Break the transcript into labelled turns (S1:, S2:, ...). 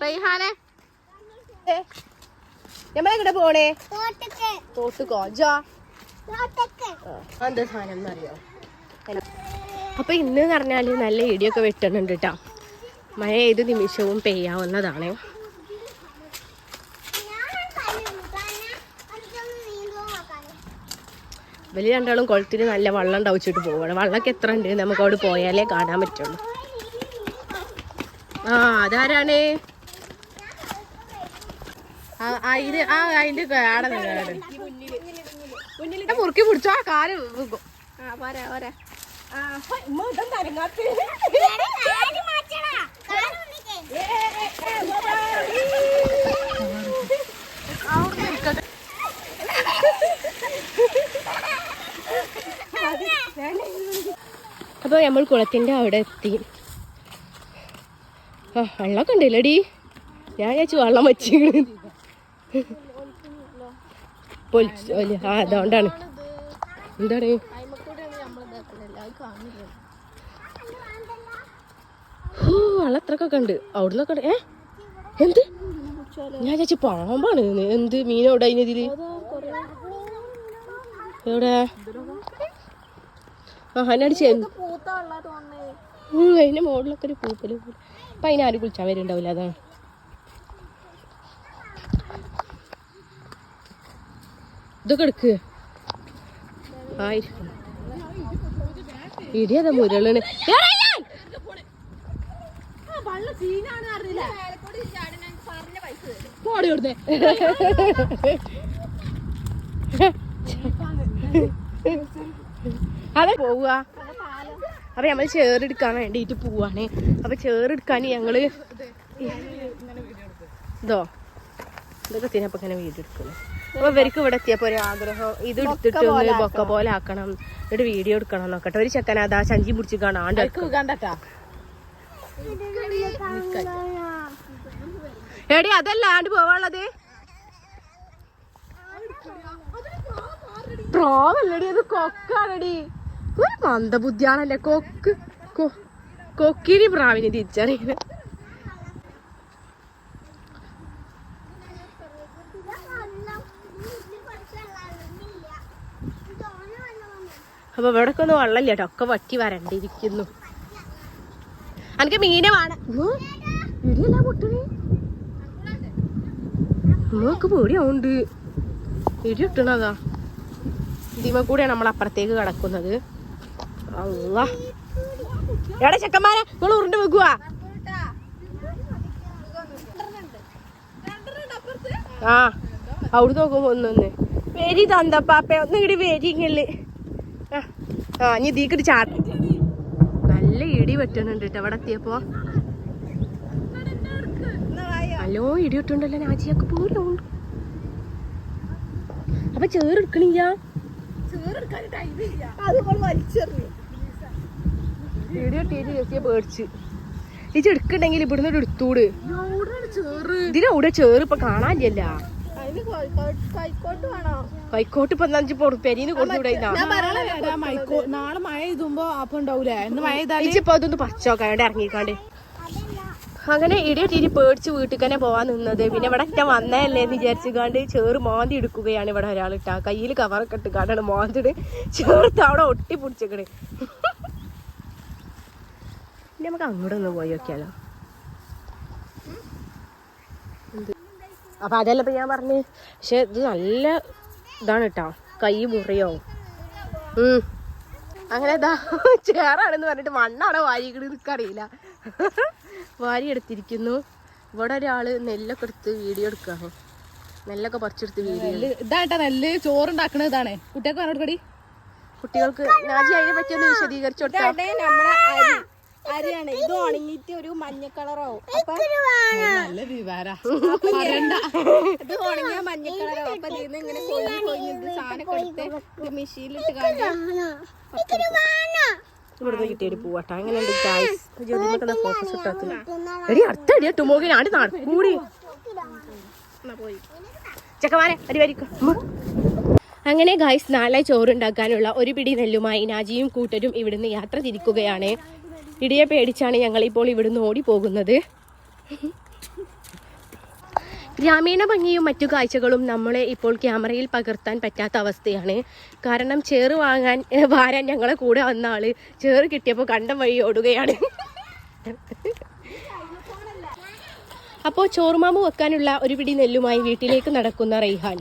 S1: റൈഹാനെ നമ്മളെങ്ങടെ പോണേ? തോട്ടുക്കോ എന്താ സാധനം എന്നറിയോ? അപ്പൊ ഇന്ന് പറഞ്ഞാല് നല്ല ഇടിയൊക്കെ വെട്ടുന്നുണ്ട് കേട്ടോ. മഴ ഏത് നിമിഷവും പെയ്യാവുന്നതാണ്. വലിയ രണ്ടാളും കുളത്തിൽ നല്ല വെള്ളം ഉണ്ടാവിച്ചിട്ട് പോവാണ്. വെള്ളമൊക്കെ എത്ര ഉണ്ട് നമുക്ക് അവിടെ പോയാലേ കാണാൻ പറ്റുള്ളൂ. ആ അതാരാണ്? അതിന്റെ മുന്നിൽ മുറുക്കി പിടിച്ചോ ആ കാല് വീക്കും. അപ്പൊ നമ്മൾ കുളത്തിന്റെ അവിടെ എത്തി. ആ വെള്ളമൊക്കെ ഉണ്ടല്ലോടി. ഞാൻ വിചാരിച്ചു വെള്ളം വച്ചിങ്ങനെ ആ അതുകൊണ്ടാണ്. എന്താണ് വെള്ളം എത്രക്കൊക്കെ ഉണ്ട് അവിടുന്നൊക്കെ. എന്ത് ഞാൻ ചേച്ചി പാമ്പാണ്. എന്ത് മീനോടെ അതിനെതില് എവിടെ? ആ അതിനടിച്ച് അതിന്റെ മോളിലൊക്കെ ഒരു പൂപ്പല്. അപ്പൊ അതിനാരും കുളിച്ചാൻ വരുന്നുണ്ടാവില്ല. അതാണ് ഇതൊക്കെ എടുക്ക്. ആയിരിക്കും ഇടിയതാ മുരളണ്. അതെ പോവുക. അപ്പൊ നമ്മള് ചേറെടുക്കാൻ വേണ്ടിട്ട് പോവാണ്. അപ്പൊ ചേറെടുക്കാൻ ഞങ്ങള് ഇതൊക്കെ തിനപ്പൊ ഇങ്ങനെ വീഡിയോ എടുക്കുന്നു. അപ്പൊ ഇവർക്ക് ഇവിടെ എത്തിയപ്പോ ഒരു ആഗ്രഹം ഇത് എടുത്തിട്ട് ഒന്ന് ബൊക്ക പോലെ ആക്കണം, എന്നിട്ട് വീഡിയോ എടുക്കണം നോക്കട്ടെ. ഒരു ചെക്കനാ ചഞ്ചി പിടിച്ച് കാണാണ്ട് എടി അതല്ലാണ്ട് പോവാനുള്ളത്. പ്രാവല്ലടി അത് കൊക്കാണടി. ഒരു മന്ദബുദ്ധിയാണല്ലേ കൊക്ക്. കൊക്കിനി പ്രാവിനെ തിരിച്ചറിയുന്നത്. അപ്പൊ ഇവിടൊക്കെ ഒന്നും വെള്ളമില്ല കേട്ടോ. ഒക്കെ വറ്റി വരണ്ടിരിക്കുന്നു. എനിക്ക് മീനെ വേണം. ഇടിയല്ല പൊട്ടണേ. നമുക്ക് പേടിയാവുണ്ട്. ഇടി ഇട്ടണതാ. ഇതിമ കൂടെയാണ് നമ്മൾ അപ്പുറത്തേക്ക് കിടക്കുന്നത്. അള്ളാ എവിടെ ചെക്കന്മാരെ നിങ്ങൾ ഉരുണ്ട് വെക്കുക. ആ അവിടെ നോക്കുമ്പോ ഒന്നൊന്ന് വരി തന്തപ്പാപ്പ ഒന്ന് ഇടി വരിങ്ങല്. ആ ഇനി ഇതിക്കിട്ട് ചാട്ട. നല്ല ഇടി വെട്ടുന്നുണ്ട് കേട്ടോ. അവിടെ എത്തിയപ്പോ നല്ലോ ഇടി വെട്ടുണ്ടല്ലോ. നാച്ചിയൊക്കെ പോലുണ്ട്. അപ്പൊ ചേറെടുക്കണില്ല. പേടിച്ച് ഈ ചെടുക്കുണ്ടെങ്കിൽ ഇവിടുന്ന് എടുത്തൂട്. ഇതിനവിടെ ചേറ് ഇപ്പൊ കാണാനില്ല. കൈക്കോട്ട് ഇപ്പൊ പെരീന്ന് കൊടുത്തൂടെ.
S2: നാളെ മഴ ഇതുമ്പോ അപ്പൊ ഉണ്ടാവൂലേ?
S1: ഇപ്പൊ അതൊന്ന് പറിച്ചോക്കാൻ വേണ്ടി ഇറങ്ങിക്കാണ്ട്. അങ്ങനെ ഇടിയിട്ടിരി പേടിച്ച് വീട്ടിൽ തന്നെ പോവാൻ നിന്നത്. പിന്നെ ഇവിടെ ഒറ്റ വന്നതല്ലേ എന്ന് വിചാരിച്ചുകാണ്ട് ചേറ് മാന്തി എടുക്കുകയാണ്. ഇവിടെ ഒരാളിട്ടാ കയ്യിൽ കവറൊക്കെ ഇട്ടുകാണ്ടാണ് മാന്തിട് ചേർത്ത് അവിടെ ഒട്ടി പിടിച്ചേക്കണ്. പിന്നെ നമുക്ക് അങ്ങോട്ട് ഒന്ന് പോയി നോക്കിയാലോ. അപ്പൊ അതല്ല ഇപ്പൊ ഞാൻ പറഞ്ഞു. പക്ഷെ ഇത് നല്ല ഇതാണ് കേട്ടോ. കൈ മുറിയാവും. അങ്ങനെ ഇതാ ചേറാണെന്ന് പറഞ്ഞിട്ട് മണ്ണാണോ വാരിക്കണ് നിൽക്കറിയില്ല. വാരി എടുത്തിരിക്കുന്നു. ഇവിടെ ഒരാള് നെല്ലൊക്കെ എടുത്ത് വീഡിയോ എടുക്കാണ്. നെല്ലൊക്കെ പറിച്ചെടുത്ത് വീഡിയോ.
S2: ഇതാട്ടാ നെല്ല് ചോറുണ്ടാക്കണ ഇതാണ്. കുട്ടികൾക്ക് പറഞ്ഞോടി.
S1: കുട്ടികൾക്ക് നാജി അതിനെ പറ്റിയൊന്ന് വിശദീകരിച്ചു കൊടുത്താൽ.
S3: നമ്മളെ അരിയാണ്. ഇത് ഉണങ്ങിയിട്ട് ഒരു മഞ്ഞ കളറാവും.
S2: നല്ല വിവാരാ.
S3: ഇത് ഉണങ്ങിയ മഞ്ഞ കളറാവും. അപ്പൊ ഇതിന്ന് ഇങ്ങനെ കൊഞ്ഞിട്ട് സാധനമൊക്കെ എടുത്ത് മെഷീനിലിട്ട്
S1: ഇവിടുന്ന് കിട്ടിയൊരു പൂവട്ട. അങ്ങനെയുണ്ട് ജ്യോതിമക്കളുടെ ഫോക്കസ് ഇട്ടാത്തില്ല. എടി അടുത്ത അടി ഇട്ടുമോകി നാട് നടക്കൂടി ചെക്കമാരെ അരി വരിക്കും. അങ്ങനെ ഗൈസ് നാളെ ചോറുണ്ടാക്കാനുള്ള ഒരു പിടി നെല്ലുമായി നാജിയും കൂട്ടരും ഇവിടുന്ന് യാത്ര തിരിക്കുകയാണ്. ഇടിയെ പേടിച്ചാണ് ഞങ്ങളിപ്പോൾ ഇവിടുന്ന് ഓടി പോകുന്നത്. ഗ്രാമീണ ഭംഗിയും മറ്റു കാഴ്ചകളും നമ്മളെ ഇപ്പോൾ ക്യാമറയിൽ പകർത്താൻ പറ്റാത്ത അവസ്ഥയാണ്. കാരണം ചേറ് വാരാൻ ഞങ്ങളെ കൂടെ വന്ന ആള് ചേറ് കിട്ടിയപ്പോൾ കണ്ടം വഴി ഓടുകയാണ്. അപ്പോൾ ചോറുമാമ്പ് വെക്കാനുള്ള ഒരു പിടി നെല്ലുമായി വീട്ടിലേക്ക് നടക്കുന്ന റൈഹാൻ.